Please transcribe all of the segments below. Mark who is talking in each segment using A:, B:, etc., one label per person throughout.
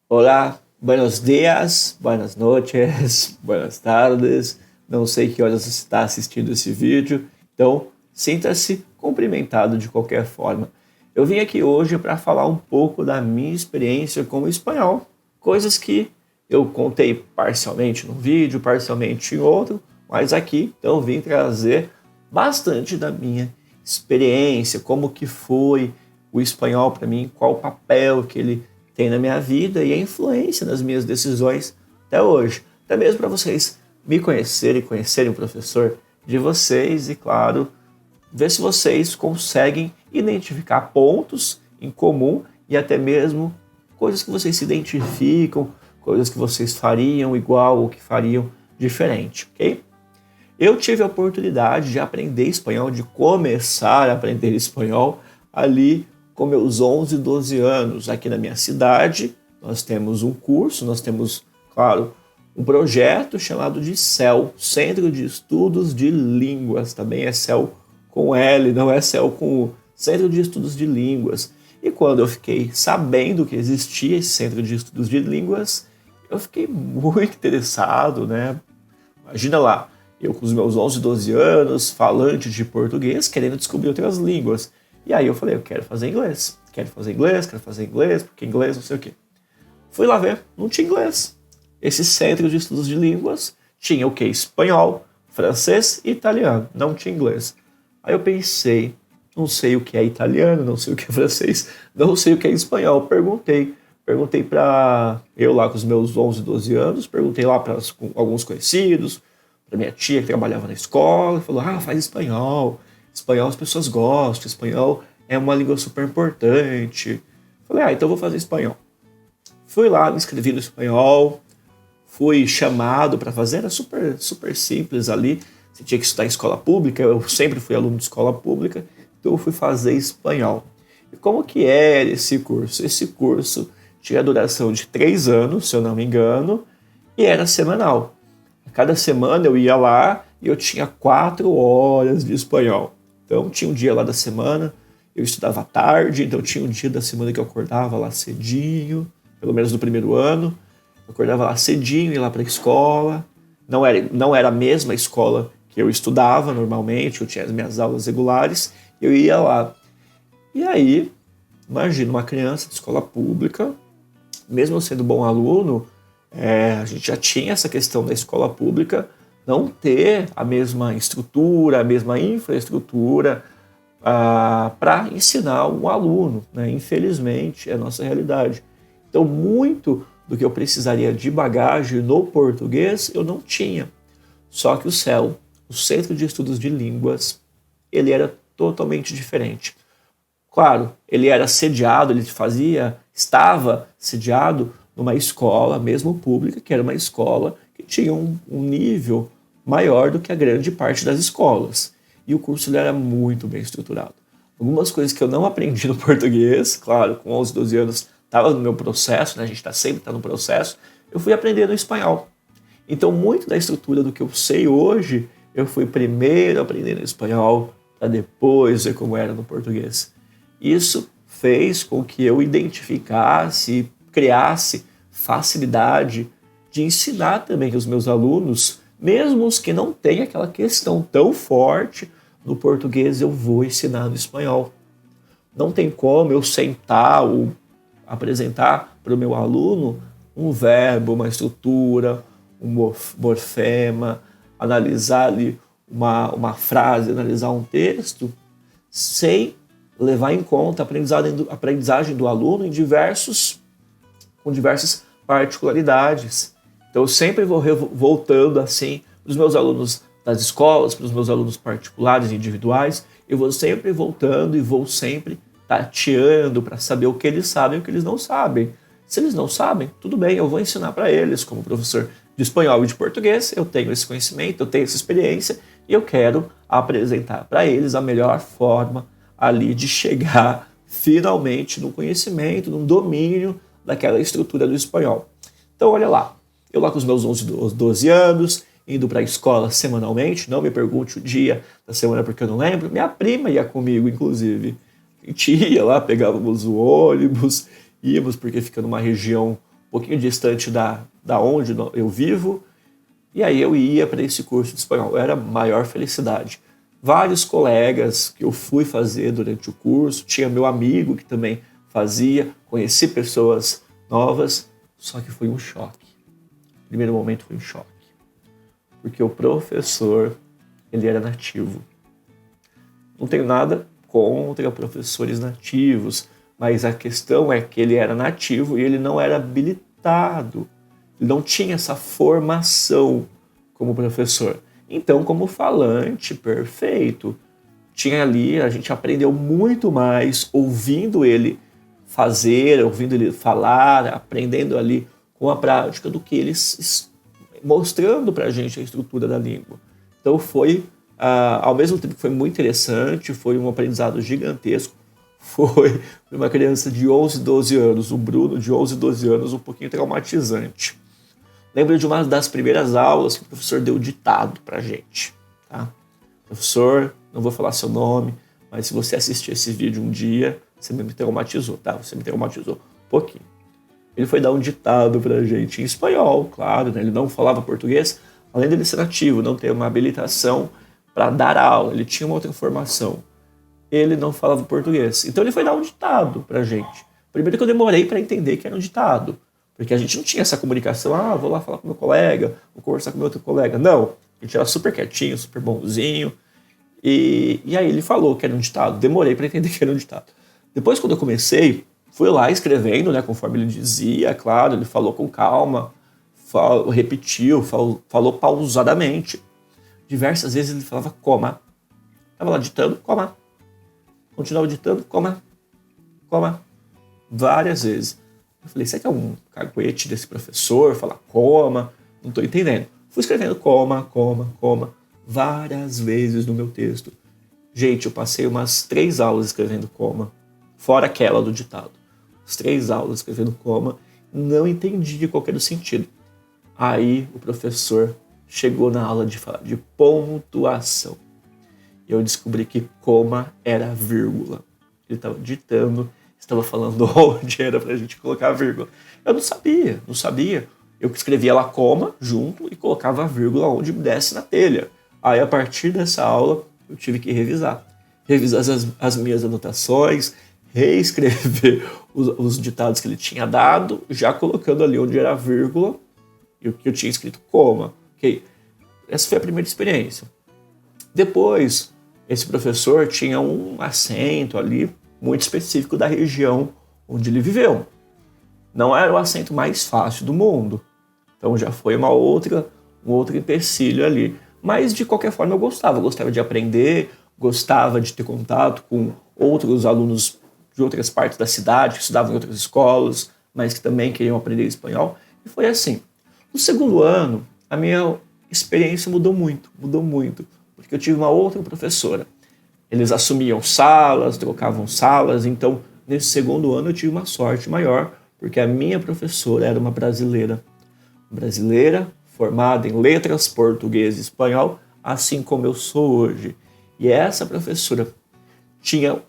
A: Olá, buenos dias, buenas noches, buenas tardes. Não sei que horas você está assistindo esse vídeo, então sinta-se cumprimentado de qualquer forma. Eu vim aqui hoje para falar um pouco da minha experiência com o espanhol, coisas que eu contei parcialmente num vídeo, parcialmente em outro, mas aqui então vim trazer bastante da minha experiência, como que foi o espanhol para mim, qual o papel que ele tem na minha vida e a influência nas minhas decisões até hoje. Até mesmo para vocês me conhecerem, conhecerem o professor de vocês e, claro, ver se vocês conseguem identificar pontos em comum e até mesmo coisas que vocês se identificam, coisas que vocês fariam igual ou que fariam diferente, ok? Eu tive a oportunidade de aprender espanhol, de começar a aprender espanhol ali com meus 11, 12 anos. Aqui na minha cidade, nós temos um curso, nós temos, claro, um projeto chamado de CEL, Centro de Estudos de Línguas. Também é CEL com L, não é CEL com U. Centro de Estudos de Línguas. E quando eu fiquei sabendo que existia esse Centro de Estudos de Línguas, eu fiquei muito interessado, né? Imagina lá, eu com os meus 11, 12 anos, falante de português, querendo descobrir outras línguas. E aí eu falei, eu quero fazer inglês, porque inglês não sei o quê. Fui lá ver, não tinha inglês. Esse centro de estudos de línguas tinha o quê? Espanhol, francês e italiano, não tinha inglês. Aí eu pensei, não sei o que é italiano, não sei o que é francês, não sei o que é espanhol. Perguntei para eu lá com os meus 11, 12 anos, perguntei lá para alguns conhecidos, para minha tia que trabalhava na escola, falou, faz espanhol. Espanhol as pessoas gostam, espanhol é uma língua super importante. Falei, então vou fazer espanhol. Fui lá, me inscrevi no espanhol, fui chamado para fazer, era super, super simples ali. Você tinha que estudar em escola pública, eu sempre fui aluno de escola pública, então eu fui fazer espanhol. E como que era esse curso? Esse curso tinha a duração de 3 anos, se eu não me engano, e era semanal. Cada semana eu ia lá e eu tinha 4 horas de espanhol. Então tinha um dia lá da semana, eu estudava à tarde, então tinha um dia da semana que eu acordava lá cedinho, pelo menos no primeiro ano, eu acordava lá cedinho, ia lá para a escola, não era a mesma escola que eu estudava normalmente, eu tinha as minhas aulas regulares, eu ia lá. E aí, imagina uma criança de escola pública, mesmo sendo bom aluno, a gente já tinha essa questão da escola pública, não ter a mesma estrutura, a mesma infraestrutura para ensinar um aluno, né? Infelizmente, é a nossa realidade. Então, muito do que eu precisaria de bagagem no português, eu não tinha. Só que o CEL, o Centro de Estudos de Línguas, ele era totalmente diferente. Claro, ele era sediado, estava sediado numa escola, mesmo pública, que era uma escola que tinha um nível maior do que a grande parte das escolas. E o curso ele era muito bem estruturado. Algumas coisas que eu não aprendi no português, claro, com 11, 12 anos estava no meu processo, né? A gente sempre está no processo, eu fui aprender no espanhol. Então, muito da estrutura do que eu sei hoje, eu fui primeiro aprendendo espanhol, para depois ver como era no português. Isso fez com que eu identificasse, criasse facilidade de ensinar também os meus alunos, mesmo os que não têm aquela questão tão forte no português, eu vou ensinar no espanhol. Não tem como eu sentar ou apresentar para o meu aluno um verbo, uma estrutura, um morfema, analisar ali uma frase, analisar um texto, sem levar em conta a aprendizagem do aluno com diversas particularidades. Então eu sempre vou voltando assim para os meus alunos das escolas, para os meus alunos particulares e individuais, eu vou sempre voltando e vou sempre tateando para saber o que eles sabem e o que eles não sabem. Se eles não sabem, tudo bem, eu vou ensinar para eles, como professor de espanhol e de português, eu tenho esse conhecimento, eu tenho essa experiência e eu quero apresentar para eles a melhor forma ali de chegar finalmente no conhecimento, no domínio daquela estrutura do espanhol. Então, olha lá, eu lá com os meus 11, 12 anos, indo para a escola semanalmente, não me pergunte o dia da semana porque eu não lembro, minha prima ia comigo, inclusive. A gente ia lá, pegávamos o ônibus, íamos porque fica numa região um pouquinho distante da onde eu vivo, e aí eu ia para esse curso de espanhol. Era a maior felicidade. Vários colegas que eu fui fazer durante o curso, tinha meu amigo que também fazia, conheci pessoas novas, só que foi um choque. No primeiro momento foi um choque, porque o professor, ele era nativo. Não tenho nada contra professores nativos, mas a questão é que ele era nativo e ele não era habilitado. Ele não tinha essa formação como professor. Então, como falante, perfeito. Tinha ali, a gente aprendeu muito mais ouvindo ele fazer, ouvindo ele falar, aprendendo ali com a prática do que eles mostrando para a gente a estrutura da língua. Então foi, ao mesmo tempo que foi muito interessante, foi um aprendizado gigantesco. Foi uma criança de 11, 12 anos, o Bruno de 11, 12 anos, um pouquinho traumatizante. Lembro de uma das primeiras aulas que o professor deu ditado pra gente. Tá? Professor, não vou falar seu nome, mas se você assistir esse vídeo um dia, você me traumatizou, tá? Você me traumatizou um pouquinho. Ele foi dar um ditado pra gente em espanhol, claro, né? Ele não falava português, além dele ser nativo, não ter uma habilitação para dar aula, ele tinha uma outra formação. Ele não falava português. Então ele foi dar um ditado pra gente. Primeiro que eu demorei para entender que era um ditado. Porque a gente não tinha essa comunicação, vou lá falar com meu colega, vou conversar com meu outro colega. Não, a gente era super quietinho, super bonzinho. E aí ele falou que era um ditado. Demorei para entender que era um ditado. Depois, quando eu comecei, fui lá escrevendo, né, conforme ele dizia, claro, ele falou com calma, repetiu, falou pausadamente. Diversas vezes ele falava coma. Estava lá ditando, coma. Continuava ditando, coma. Coma. Várias vezes. Eu falei, será que é um caguete desse professor? Falar coma, não estou entendendo. Fui escrevendo coma, coma, coma, várias vezes no meu texto. Gente, eu passei umas 3 aulas escrevendo coma, fora aquela do ditado. As 3 aulas escrevendo coma, não entendi qual era o sentido. Aí o professor chegou na aula de falar de pontuação. E eu descobri que coma era vírgula. Ele estava ditando, estava falando onde era pra gente colocar a vírgula. Eu não sabia. Eu escrevia lá coma junto e colocava a vírgula onde desse na telha. Aí, a partir dessa aula, eu tive que revisar. Revisar as minhas anotações, reescrever os ditados que ele tinha dado, já colocando ali onde era a vírgula e o que eu tinha escrito coma. Ok? Essa foi a primeira experiência. Depois, esse professor tinha um acento ali muito específico da região onde ele viveu. Não era o acento mais fácil do mundo. Então já foi um outro empecilho ali. Mas de qualquer forma eu gostava de aprender, gostava de ter contato com outros alunos de outras partes da cidade, que estudavam em outras escolas, mas que também queriam aprender espanhol. E foi assim. No segundo ano, a minha experiência mudou muito, porque eu tive uma outra professora. Eles assumiam salas, trocavam salas, então nesse segundo ano eu tive uma sorte maior, porque a minha professora era uma brasileira formada em letras, português e espanhol, assim como eu sou hoje. E essa professora tinha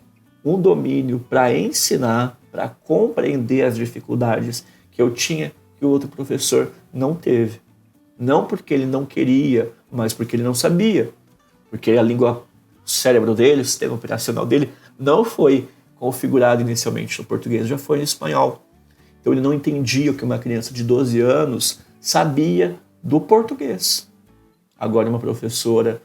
A: um domínio para ensinar, para compreender as dificuldades que eu tinha, que o outro professor não teve. Não porque ele não queria, mas porque ele não sabia. Porque a língua, o cérebro dele, o sistema operacional dele, não foi configurado inicialmente no português, já foi no espanhol. Então ele não entendia o que uma criança de 12 anos sabia do português. Agora uma professora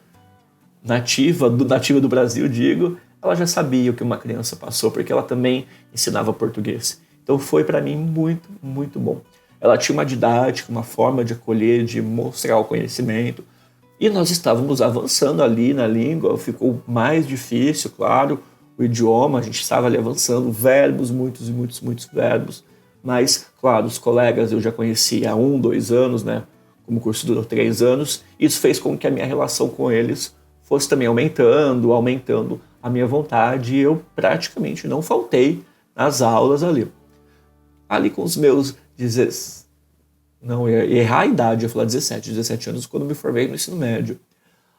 A: nativa do Brasil, digo, ela já sabia o que uma criança passou, porque ela também ensinava português. Então foi para mim muito, muito bom. Ela tinha uma didática, uma forma de acolher, de mostrar o conhecimento. E nós estávamos avançando ali na língua, ficou mais difícil, claro, o idioma, a gente estava ali avançando, verbos, muitos verbos. Mas, claro, os colegas eu já conhecia há 1, 2 anos, né? Como o curso durou 3 anos. Isso fez com que a minha relação com eles fosse também aumentando a minha vontade. E eu praticamente não faltei nas aulas ali. Ali com os meus 17... Não, ia errar a idade, eu ia falar 17 anos, quando me formei no ensino médio.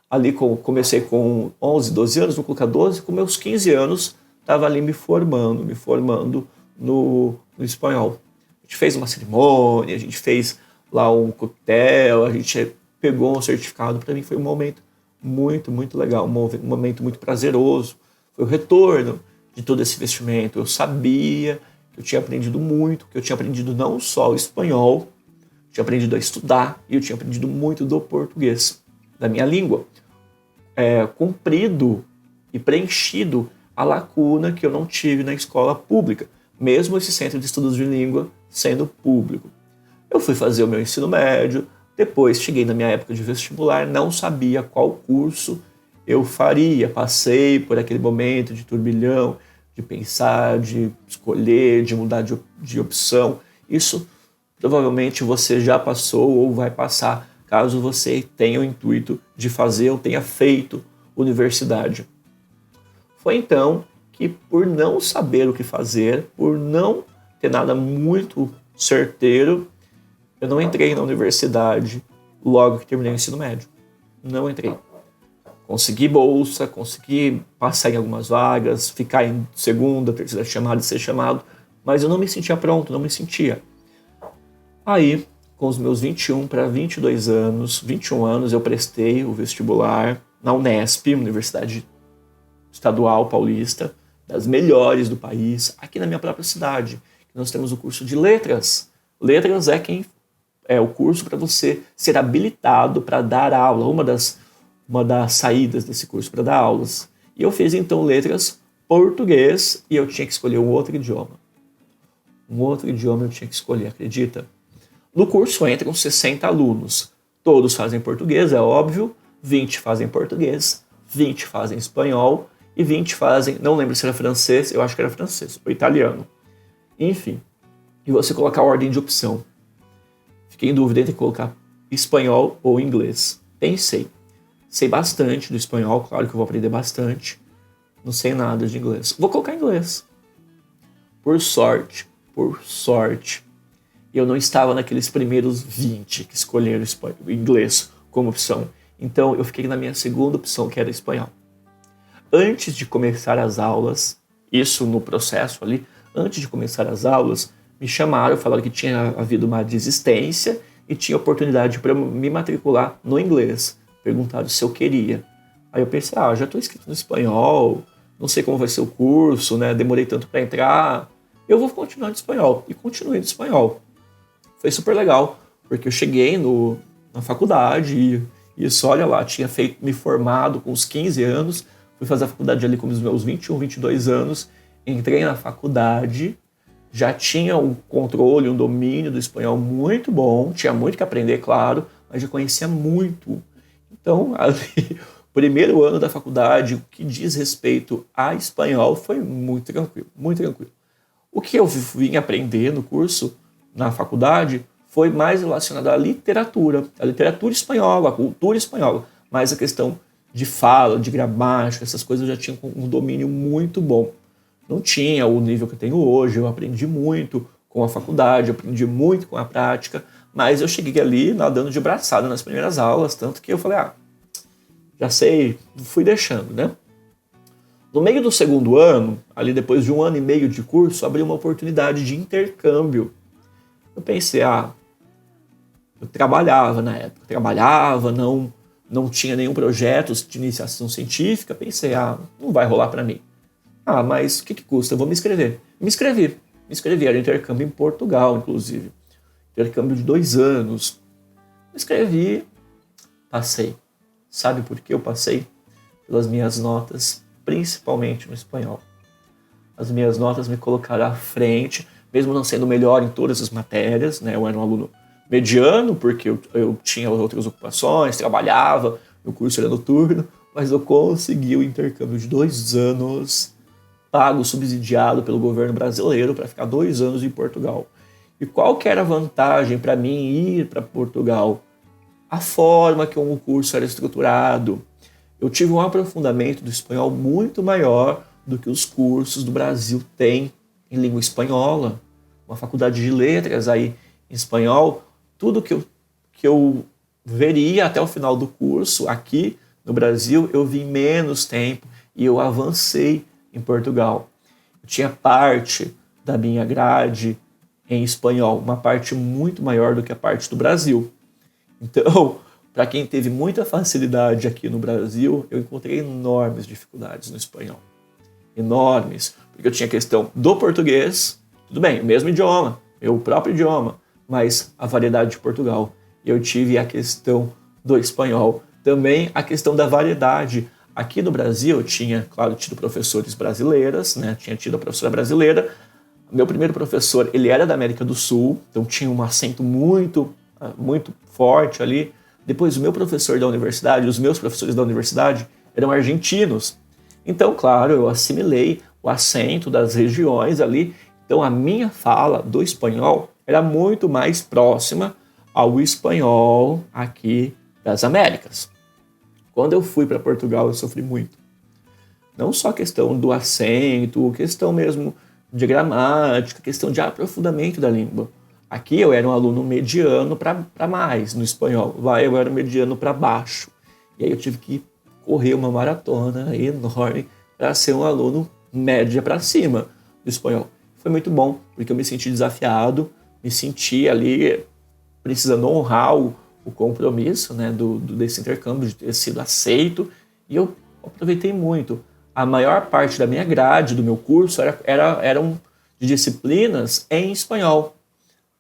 A: Ali comecei com 11, 12 anos, vou colocar 12, com meus 15 anos, estava ali me formando no espanhol. A gente fez uma cerimônia, a gente fez lá um coquetel, a gente pegou um certificado. Para mim foi um momento muito, muito legal, um momento muito prazeroso. Foi o retorno de todo esse investimento. Eu sabia que eu tinha aprendido muito, que eu tinha aprendido não só o espanhol, tinha aprendido a estudar e eu tinha aprendido muito do português, da minha língua. Cumprido e preenchido a lacuna que eu não tive na escola pública, mesmo esse centro de estudos de língua sendo público. Eu fui fazer o meu ensino médio, depois cheguei na minha época de vestibular, não sabia qual curso eu faria, passei por aquele momento de turbilhão, de pensar, de escolher, de mudar de opção. Isso provavelmente você já passou ou vai passar, caso você tenha o intuito de fazer ou tenha feito universidade. Foi então que, por não saber o que fazer, por não ter nada muito certeiro, eu não entrei na universidade logo que terminei o ensino médio. Não entrei. Consegui bolsa, consegui passar em algumas vagas, ficar em segunda, terceira chamada e ser chamado, mas eu não me sentia pronto, não me sentia. Aí, com os meus 21 para 22 anos, 21 anos, eu prestei o vestibular na Unesp, Universidade Estadual Paulista, das melhores do país, aqui na minha própria cidade. Nós temos o curso de letras. Letras é o curso para você ser habilitado para dar aula, uma das saídas desse curso para dar aulas. E eu fiz então letras português e eu tinha que escolher um outro idioma. Um outro idioma eu tinha que escolher, acredita? No curso entram 60 alunos. Todos fazem português, é óbvio. 20 fazem português, 20 fazem espanhol e 20 fazem, não lembro se era francês, eu acho que era francês, ou italiano. Enfim, e você colocar a ordem de opção. Fiquei em dúvida entre colocar espanhol ou inglês. Pensei. Sei bastante do espanhol, claro que eu vou aprender bastante. Não sei nada de inglês. Vou colocar inglês. Por sorte, eu não estava naqueles primeiros 20 que escolheram o inglês como opção. Então eu fiquei na minha segunda opção, que era espanhol. Antes de começar as aulas, isso no processo ali, antes de começar as aulas, me chamaram, falaram que tinha havido uma desistência e tinha oportunidade para me matricular no inglês. Perguntaram se eu queria. Aí eu pensei, já estou inscrito no espanhol, não sei como vai ser o curso, né? Demorei tanto para entrar, eu vou continuar no espanhol. E continuei no espanhol. Foi super legal, porque eu cheguei na faculdade e isso, olha lá, tinha me formado com uns 15 anos, fui fazer a faculdade ali com os meus 21, 22 anos, entrei na faculdade, já tinha um controle, um domínio do espanhol muito bom, tinha muito que aprender, claro, mas já conhecia muito. Então, ali, o primeiro ano da faculdade, o que diz respeito a espanhol, foi muito tranquilo, muito tranquilo. O que eu vim aprender no curso, na faculdade, foi mais relacionado à literatura espanhola, à cultura espanhola, mas a questão de fala, de gramática, essas coisas eu já tinha um domínio muito bom. Não tinha o nível que eu tenho hoje, eu aprendi muito com a faculdade, aprendi muito com a prática, mas eu cheguei ali nadando de braçada nas primeiras aulas, tanto que eu falei, já sei, fui deixando, né? No meio do segundo ano, ali depois de 1 ano e meio de curso, abriu uma oportunidade de intercâmbio. Eu pensei, eu trabalhava na época, não tinha nenhum projeto de iniciação científica, pensei, não vai rolar para mim. Mas o que custa? Eu vou me inscrever. Me inscrevi, era intercâmbio em Portugal, inclusive. Intercâmbio de 2 anos. Me inscrevi, passei. Sabe por que eu passei? Pelas minhas notas, principalmente no espanhol. As minhas notas me colocaram à frente, mesmo não sendo melhor em todas as matérias, né? Eu era um aluno mediano, porque eu tinha outras ocupações, trabalhava, meu curso era noturno, mas eu consegui o intercâmbio de 2 anos, pago, subsidiado pelo governo brasileiro, para ficar 2 anos em Portugal. E qual que era a vantagem para mim ir para Portugal? A forma que o curso era estruturado. Eu tive um aprofundamento do espanhol muito maior do que os cursos do Brasil têm em língua espanhola. Uma faculdade de letras aí em espanhol, tudo que eu veria até o final do curso aqui no Brasil, eu vi em menos tempo e eu avancei em Portugal. Eu tinha parte da minha grade em espanhol, uma parte muito maior do que a parte do Brasil. Então, para quem teve muita facilidade aqui no Brasil, eu encontrei enormes dificuldades no espanhol. Enormes. Porque eu tinha a questão do português, tudo bem, o mesmo idioma, o próprio idioma, mas a variedade de Portugal. Eu tive a questão do espanhol. Também a questão da variedade. Aqui no Brasil eu tinha, claro, tido professores brasileiras, né? Tinha tido a professora brasileira. Meu primeiro professor, ele era da América do Sul, então tinha um acento muito forte ali. Depois o meu professor da universidade, os meus professores da universidade eram argentinos. Então, claro, eu assimilei o acento das regiões ali. Então a minha fala do espanhol era muito mais próxima ao espanhol aqui das Américas. Quando eu fui para Portugal, eu sofri muito. Não só a questão do acento, questão mesmo de gramática, questão de aprofundamento da língua. Aqui eu era um aluno mediano para mais no espanhol. Lá eu era mediano para baixo. E aí eu tive que correr uma maratona enorme para ser um aluno média para cima do espanhol. Foi muito bom, porque eu me senti desafiado, me senti ali precisando honrar o compromisso, né, desse intercâmbio, de ter sido aceito, e eu aproveitei muito. A maior parte da minha grade, do meu curso, eram de disciplinas em espanhol,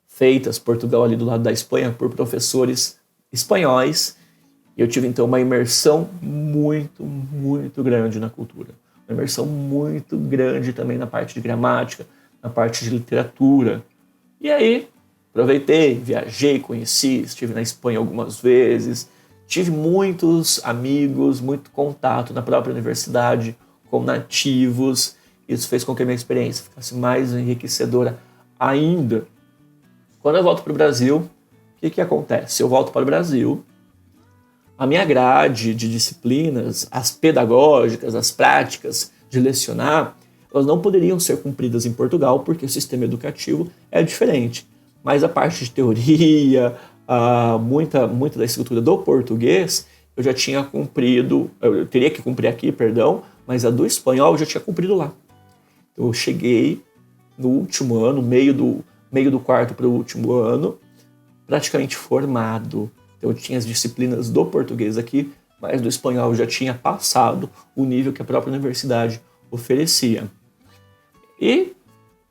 A: feitas Portugal ali do lado da Espanha por professores espanhóis. E eu tive então uma imersão muito, muito grande na cultura. Uma imersão muito grande também na parte de gramática, na parte de literatura. E aí, aproveitei, viajei, conheci, estive na Espanha algumas vezes, tive muitos amigos, muito contato na própria universidade com nativos. Isso fez com que a minha experiência ficasse mais enriquecedora ainda. Quando eu volto para o Brasil, o que acontece? Eu volto para o Brasil, a minha grade de disciplinas, as pedagógicas, as práticas de lecionar, elas não poderiam ser cumpridas em Portugal porque o sistema educativo é diferente. Mas a parte de teoria, muita da estrutura do português, eu já tinha cumprido, eu teria que cumprir aqui, perdão, mas a do espanhol eu já tinha cumprido lá. Então eu cheguei no último ano, meio do quarto para o último ano, praticamente formado. Então eu tinha as disciplinas do português aqui, mas do espanhol eu já tinha passado o nível que a própria universidade oferecia. E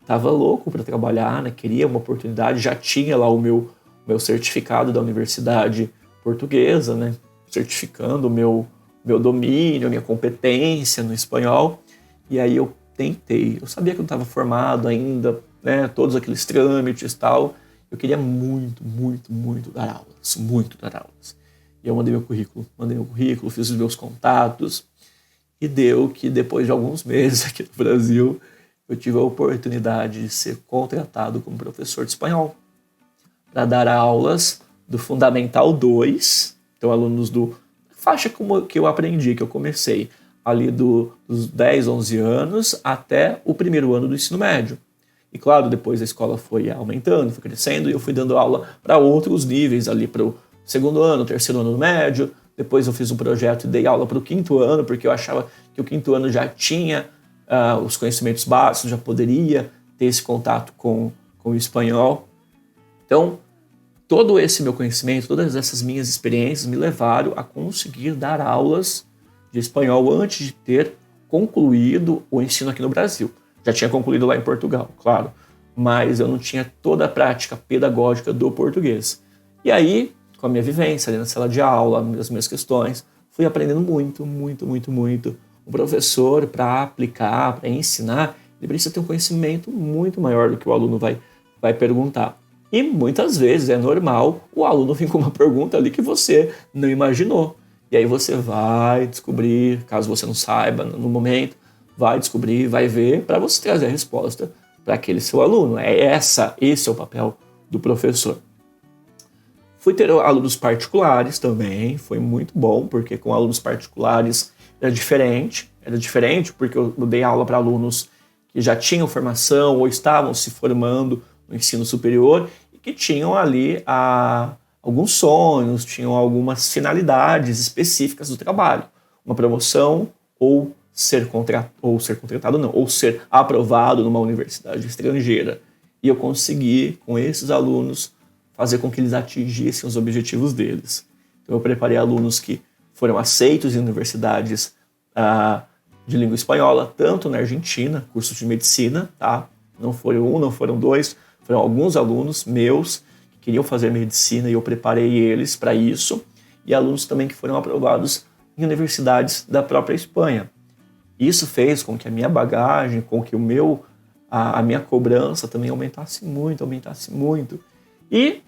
A: estava louco para trabalhar, né? Queria uma oportunidade, já tinha lá o meu certificado da universidade portuguesa, né? Certificando o meu domínio, a minha competência no espanhol. E aí eu tentei. Eu sabia que eu não estava formado ainda, né? Todos aqueles trâmites e tal. Eu queria muito, muito, muito dar aulas. Muito dar aulas. E eu mandei meu currículo, fiz os meus contatos. E deu que depois de alguns meses aqui no Brasil, eu tive a oportunidade de ser contratado como professor de espanhol para dar aulas do Fundamental 2, então alunos do faixa que eu aprendi, que eu comecei ali dos 10, 11 anos até o primeiro ano do ensino médio. E claro, depois a escola foi aumentando, foi crescendo, e eu fui dando aula para outros níveis ali, para o segundo ano, terceiro ano do médio. Depois eu fiz um projeto e dei aula para o quinto ano, porque eu achava que o quinto ano já tinha os conhecimentos básicos, já poderia ter esse contato com o espanhol. Então, todo esse meu conhecimento, todas essas minhas experiências me levaram a conseguir dar aulas de espanhol antes de ter concluído o ensino aqui no Brasil. Já tinha concluído lá em Portugal, claro, mas eu não tinha toda a prática pedagógica do português. E aí, com a minha vivência ali na sala de aula, as minhas questões, fui aprendendo muito, muito, muito, muito. O professor, para aplicar, para ensinar, ele precisa ter um conhecimento muito maior do que o aluno vai perguntar. E muitas vezes é normal o aluno vir com uma pergunta ali que você não imaginou. E aí você vai descobrir, caso você não saiba no momento, vai descobrir, vai ver, para você trazer a resposta para aquele seu aluno. Esse é o papel do professor. Fui ter alunos particulares também, foi muito bom, porque com alunos particulares era diferente porque eu dei aula para alunos que já tinham formação ou estavam se formando no ensino superior e que tinham ali alguns sonhos, tinham algumas finalidades específicas do trabalho. Uma promoção ou ser contratado, ou ser aprovado numa universidade estrangeira. e eu consegui, com esses alunos, fazer com que eles atingissem os objetivos deles. Então eu preparei alunos que foram aceitos em universidades de língua espanhola, tanto na Argentina, cursos de medicina, tá? Não foram um, não foram dois, foram alguns alunos meus que queriam fazer medicina e eu preparei eles para isso, e alunos também que foram aprovados em universidades da própria Espanha. Isso fez com que a minha bagagem, com que a minha cobrança também aumentasse muito. E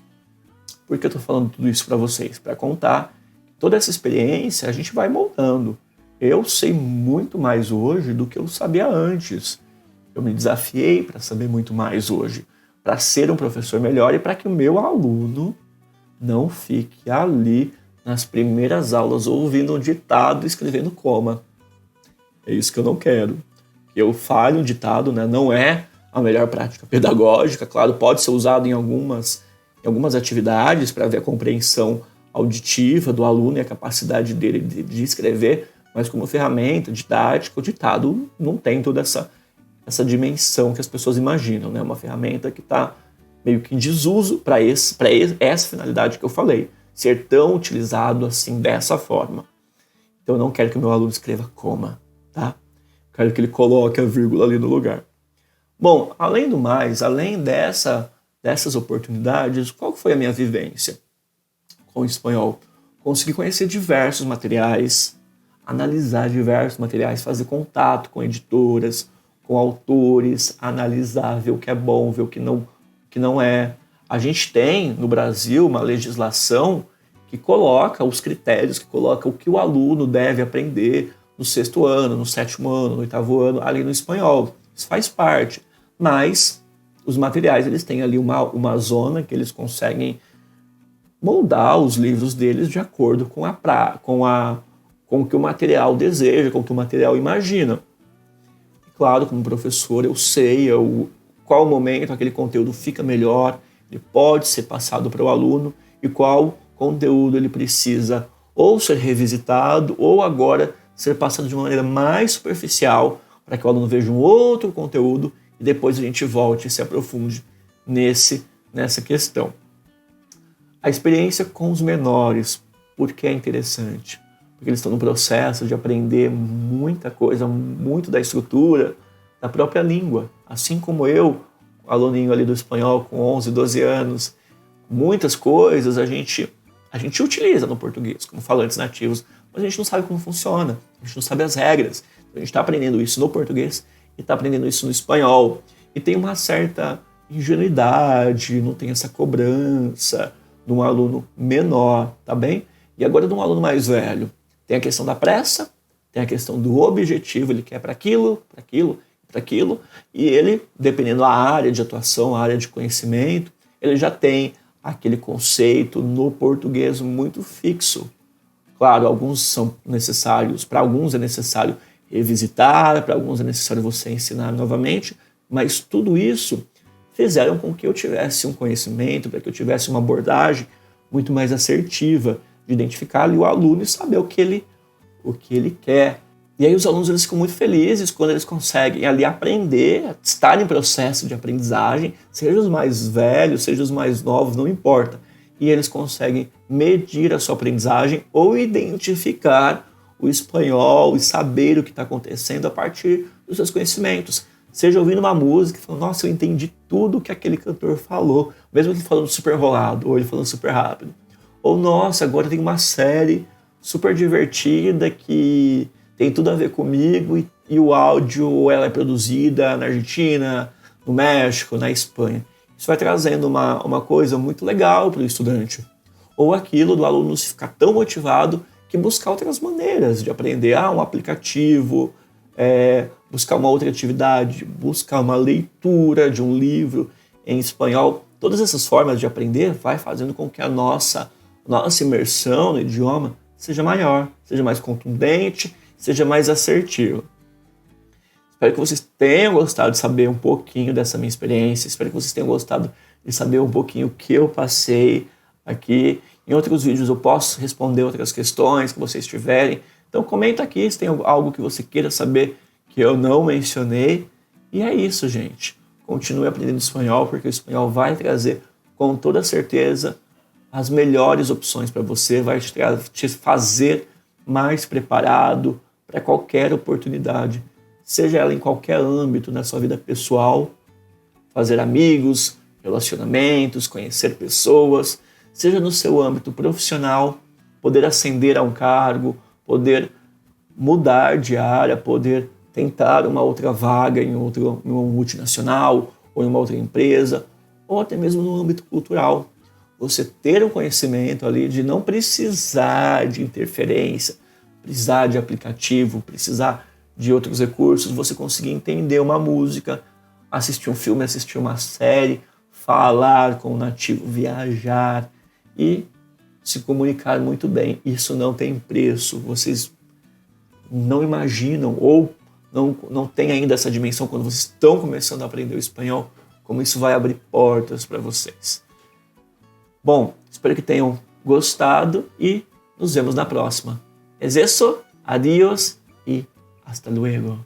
A: por que eu estou falando tudo isso para vocês? Para contar que toda essa experiência a gente vai moldando. Eu sei muito mais hoje do que eu sabia antes. Eu me desafiei para saber muito mais hoje, para ser um professor melhor e para que o meu aluno não fique ali nas primeiras aulas ouvindo um ditado e escrevendo coma. É isso que eu não quero. Eu falho um ditado, né? Não é a melhor prática pedagógica, claro, pode ser usado em algumas atividades para ver a compreensão auditiva do aluno e a capacidade dele de escrever, mas como ferramenta didática, o ditado não tem toda essa dimensão que as pessoas imaginam, né? Uma ferramenta que está meio que em desuso para essa finalidade que eu falei, ser tão utilizado assim dessa forma. Então eu não quero que o meu aluno escreva coma, tá? Quero que ele coloque a vírgula ali no lugar. Bom, além do mais, além dessas oportunidades, qual foi a minha vivência com o espanhol? Consegui conhecer diversos materiais, analisar diversos materiais, fazer contato com editoras, com autores, analisar, ver o que é bom, ver o que não é. A gente tem no Brasil uma legislação que coloca os critérios, que coloca o que o aluno deve aprender no 6º ano, no 7º ano, no 8º ano, ali no espanhol. Isso faz parte. Mas os materiais, eles têm ali uma zona que eles conseguem moldar os livros deles de acordo com o que o material deseja, com o que o material imagina. Claro, como professor, eu sei qual momento aquele conteúdo fica melhor, ele pode ser passado para o aluno e qual conteúdo ele precisa ou ser revisitado ou agora ser passado de uma maneira mais superficial para que o aluno veja um outro conteúdo e depois a gente volte e se aprofunde nessa questão. A experiência com os menores, por que é interessante? Porque eles estão no processo de aprender muita coisa, muito da estrutura da própria língua. Assim como eu, aluninho ali do espanhol com 11, 12 anos, muitas coisas a gente utiliza no português como falantes nativos, mas a gente não sabe como funciona, a gente não sabe as regras. Então a gente está aprendendo isso no português e está aprendendo isso no espanhol. E tem uma certa ingenuidade, não tem essa cobrança de um aluno menor, tá bem? E agora de um aluno mais velho. Tem a questão da pressa, tem a questão do objetivo, ele quer para aquilo, e ele, dependendo da área de atuação, a área de conhecimento, ele já tem aquele conceito no português muito fixo. Claro, alguns são necessários, para alguns é necessário revisitar, para alguns é necessário você ensinar novamente, mas tudo isso fizeram com que eu tivesse um conhecimento, para que eu tivesse uma abordagem muito mais assertiva, de identificar ali o aluno e saber o que ele quer. E aí os alunos eles ficam muito felizes quando eles conseguem ali aprender, estar em processo de aprendizagem, seja os mais velhos, seja os mais novos, não importa. E eles conseguem medir a sua aprendizagem ou identificar o espanhol e saber o que está acontecendo a partir dos seus conhecimentos. Seja ouvindo uma música e falando, nossa, eu entendi tudo que aquele cantor falou, mesmo ele falando super enrolado ou ele falando super rápido. Ou, nossa, agora tem uma série super divertida que tem tudo a ver comigo e o áudio ela é produzida na Argentina, no México, na Espanha. Isso vai trazendo uma coisa muito legal para o estudante. Ou aquilo do aluno ficar tão motivado que buscar outras maneiras de aprender. Um aplicativo, buscar uma outra atividade, buscar uma leitura de um livro em espanhol. Todas essas formas de aprender vai fazendo com que a nossa imersão no idioma seja maior, seja mais contundente, seja mais assertiva. Espero que vocês tenham gostado de saber um pouquinho dessa minha experiência, espero que vocês tenham gostado de saber um pouquinho o que eu passei aqui. Em outros vídeos eu posso responder outras questões que vocês tiverem, então comenta aqui se tem algo que você queira saber que eu não mencionei. E é isso, gente. continue aprendendo espanhol, porque o espanhol vai trazer, com toda certeza, as melhores opções para você, vai te fazer mais preparado para qualquer oportunidade, seja ela em qualquer âmbito, na sua vida pessoal, fazer amigos, relacionamentos, conhecer pessoas, seja no seu âmbito profissional, poder ascender a um cargo, poder mudar de área, poder tentar uma outra vaga em uma multinacional ou em uma outra empresa, ou até mesmo no âmbito cultural. Você ter um conhecimento ali de não precisar de interferência, precisar de aplicativo, precisar de outros recursos, você conseguir entender uma música, assistir um filme, assistir uma série, falar com o nativo, viajar e se comunicar muito bem. Isso não tem preço. Vocês não imaginam ou não têm ainda essa dimensão quando vocês estão começando a aprender o espanhol, como isso vai abrir portas para vocês. Bom, espero que tenham gostado e nos vemos na próxima. Es eso, adiós e hasta luego.